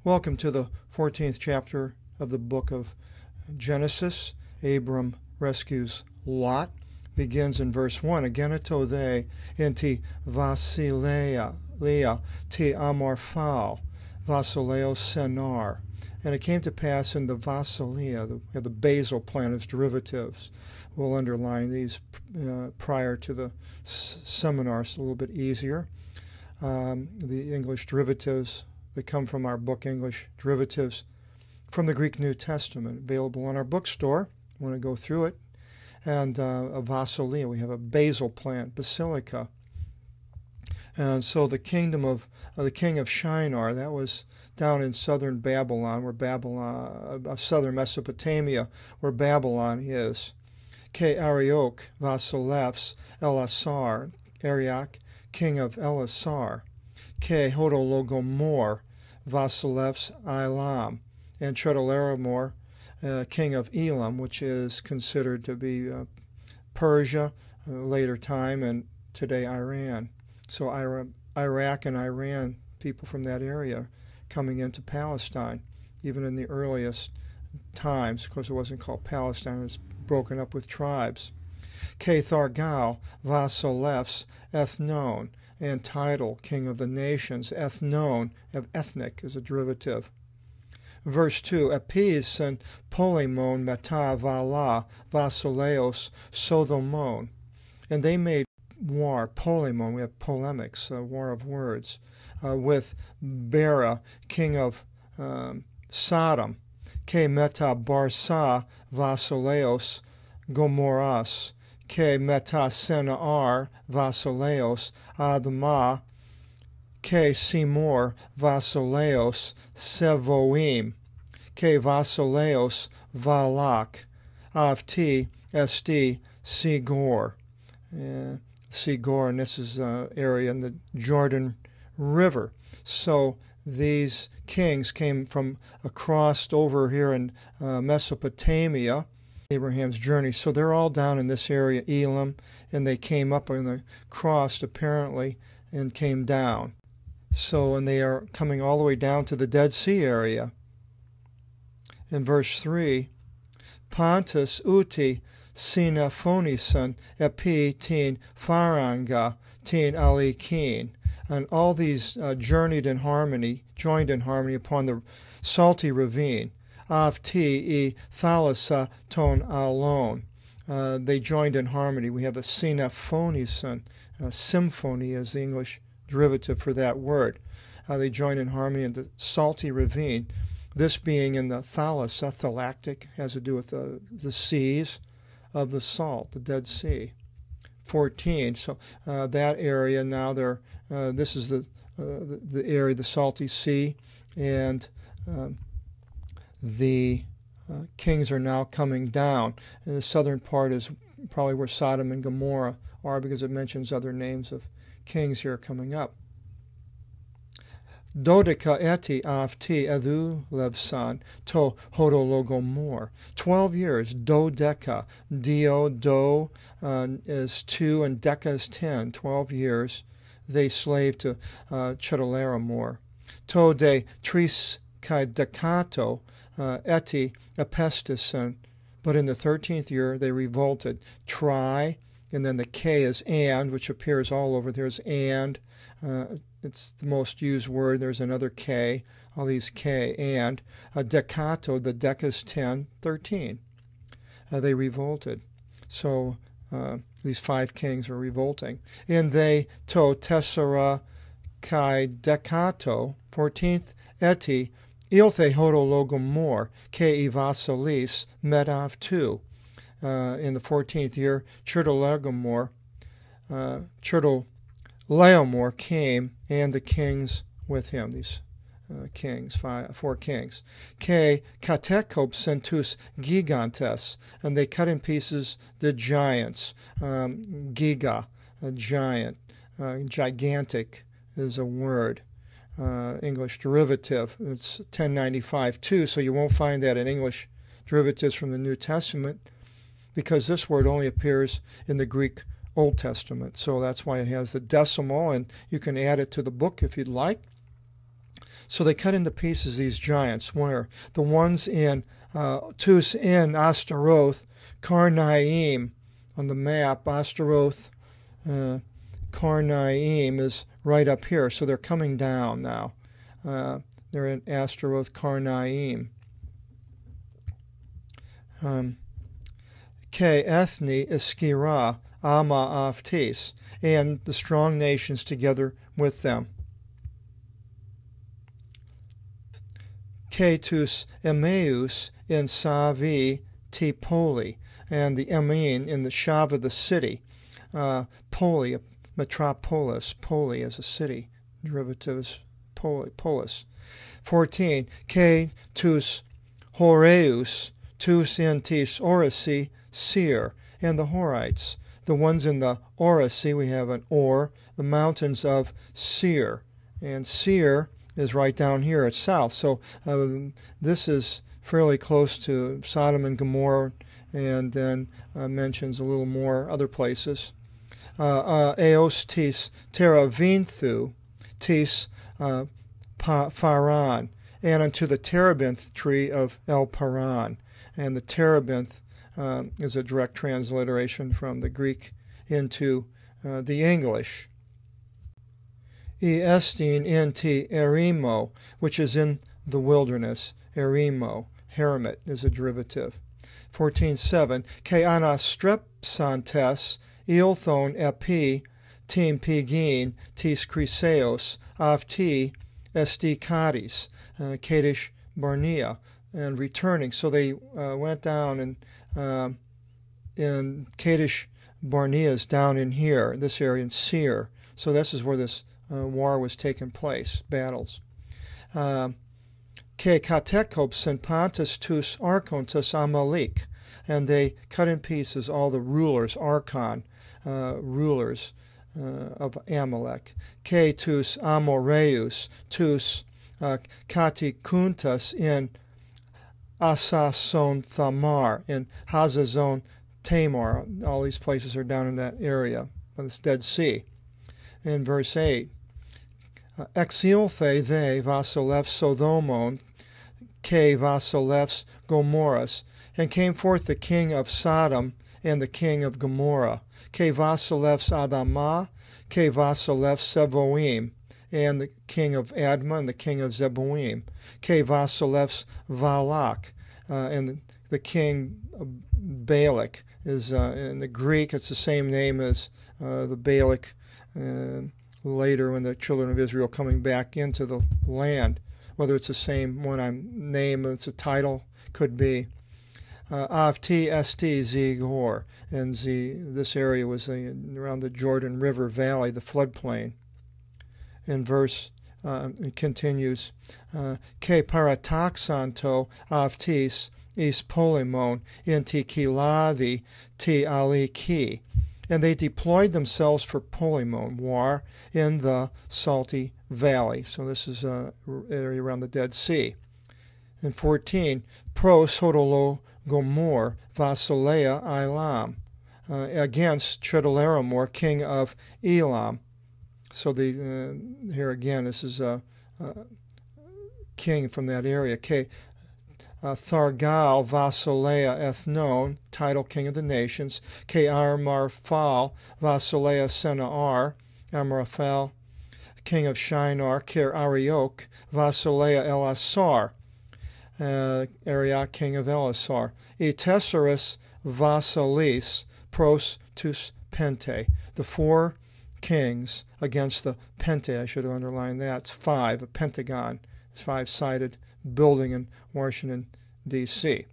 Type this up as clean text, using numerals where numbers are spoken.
Welcome to the 14th chapter of the book of Genesis. Abram rescues Lot. Begins in verse 1. Ageneto they inti Vasilea te Amorphal Vasileo Senar. And it came to pass in the Vasilea, the basal plant as derivatives. We'll underline these prior to the seminar, so a little bit easier. The English derivatives that come from our book, English Derivatives from the Greek New Testament, available in our bookstore. You want to go through it. And a Vasilea, we have a basal plant, basilica. And so the kingdom of the king of Shinar, that was down in southern Babylon, southern Mesopotamia, where Babylon is. Ke Arioch, Vasilevs, Elasar, Arioch, king of Elasar. Ke Hodologomor, Vasilevs, Elam, and Chedorlaomer, king of Elam, which is considered to be Persia, later time, and today Iran. So Iraq and Iran, people from that area coming into Palestine, even in the earliest times. Of course, it wasn't called Palestine, it was broken up with tribes. Ke Thargal, Vasilevs, Ethnon, and Tidal, king of the nations. Ethnon, of ethnic, is a derivative. Verse 2, Epes and Polymon meta vala Vasileos Sodomon. And they made war, Polymon, we have polemics, war of words, with Bera, king of Sodom. Ke meta Barsa Vasileos Gomoras. Ke meta Senaar Vasileos Adma. Ke Simor Vasileos Sevoim. Ke Vasileos Valak. Avti Esti Sigor. Sigor, and this is an area in the Jordan River. So these kings came from across over here in Mesopotamia, Abraham's journey. So they're all down in this area, Elam, and they came up and they crossed apparently and came down. So, and they are coming all the way down to the Dead Sea area. In verse 3, Pontus uti Sinaphonison epi tin faranga tin alikin. And all these joined in harmony upon the salty ravine. Avti e thalassa ton alon. They joined in harmony. We have a Sinaphonison. Symphony is the English derivative for that word. They joined in harmony in the salty ravine. This being in the thalassa, thalactic, has to do with the seas of the salt, the Dead Sea. 14. So that area now, this is the area, the salty sea, and the kings are now coming down. And the southern part is probably where Sodom and Gomorrah are, because it mentions other names of kings here coming up. Dodeka eti avti edu levsan to hodologomor. 12 years, dodeka. Do is 2 and deka is 10. 12 years they slaved to Chedorlaomer. To de tris kai decato eti apestisan. But in the 13th year they revolted. Tri, and then the K is and, which appears all over. There's and. It's the most used word. There's another K, all these K, and decato, the deca is 10, 13. They revolted. So these 5 kings are revolting. And they to tessera kai decato, 14th eti, ilthe hodologomor, ke vasilis medav 2. In the 14th year, Chedorlaomer came, and the kings with him, these kings, 4 kings. Ke katekop centus gigantes, and they cut in pieces the giants. Giga, a giant. Gigantic is a word. English derivative. It's 1095 too, so you won't find that in English derivatives from the New Testament, because this word only appears in the Greek Old Testament. So that's why it has the decimal, and you can add it to the book if you'd like. So they cut into pieces these giants. Where the ones in Tus in Ashtaroth, Karnaim on the map, Ashtaroth, Karnaim is right up here. So they're coming down now. They're in Ashtaroth, Karnaim. Ke ethni iskira ama aftis, and the strong nations together with them. Ketus Emmaus in Savi Tipoli, and the Emin in the Shava, the city. Poli, metropolis, Poli as a city, derivatives, polis. 14. Ketus Horeus, tus in tis Orisi, Seir, and the Horites. The ones in the Orisi, we have an Or, the mountains of Seir. And Seir is right down here at south. So this is fairly close to Sodom and Gomorrah, and then mentions a little more other places. Eos tis teravinthu tis Paran, and unto the terebinth tree of El Paran. And the terebinth is a direct transliteration from the Greek into the English. E estin inti eremo, which is in the wilderness. Eremo, hermit, is a derivative. 14.7. Ke anastrepsantes ilthon epi tim pigin tis chryseos avti estikatis, Kadesh Barnea, and returning. So they went down, and Kadesh Barnea is down in here, this area in Seir. So this is where this war was taking place, battles. Ke katekopes and pantas tus archontus Amalek, and they cut in pieces all the rulers, archon, rulers of Amalek. Ke tus amoreus, tus katikuntas in Asason Thamar, in Hazazon Tamar. All these places are down in that area of this Dead Sea. In verse 8, Exilthe they vasilevs Sodomon, ke vasilevs Gomorras, and came forth the king of Sodom and the king of Gomorrah, ke vasilevs Adamah, ke vasilevs Seboim, and the king of Admah and the king of Zeboim, ke vasilevs Valak, and the king of Balak is in the Greek. It's the same name as the Balak later when the children of Israel coming back into the land. Whether it's the same one name, it's a title, could be. Avti st Zigor, and this area was around the Jordan River Valley, the floodplain. In verse, it continues, Ke parataxanto avtis is polemon inti kiladi ti aliki, and they deployed themselves for Polemon, war in the salty valley. So this is an area around the Dead Sea. In 14, pros hodolo gomor vasilea Elam, against Chedorlaomer, king of Elam. So here again, this is a king from that area. Thargal Vasilea Ethnon, title king of the nations. Ke Armarphal Vasilea Senaar, Amraphel, king of Shinar. Ker Ariok Vasilea Elasar, Ariok, king of Elasar. E Tesserus Vasilis Pros tus Pente, the four kings against the Pente. I should have underlined that. It's five, a pentagon. It's five-sided building in Washington, D.C.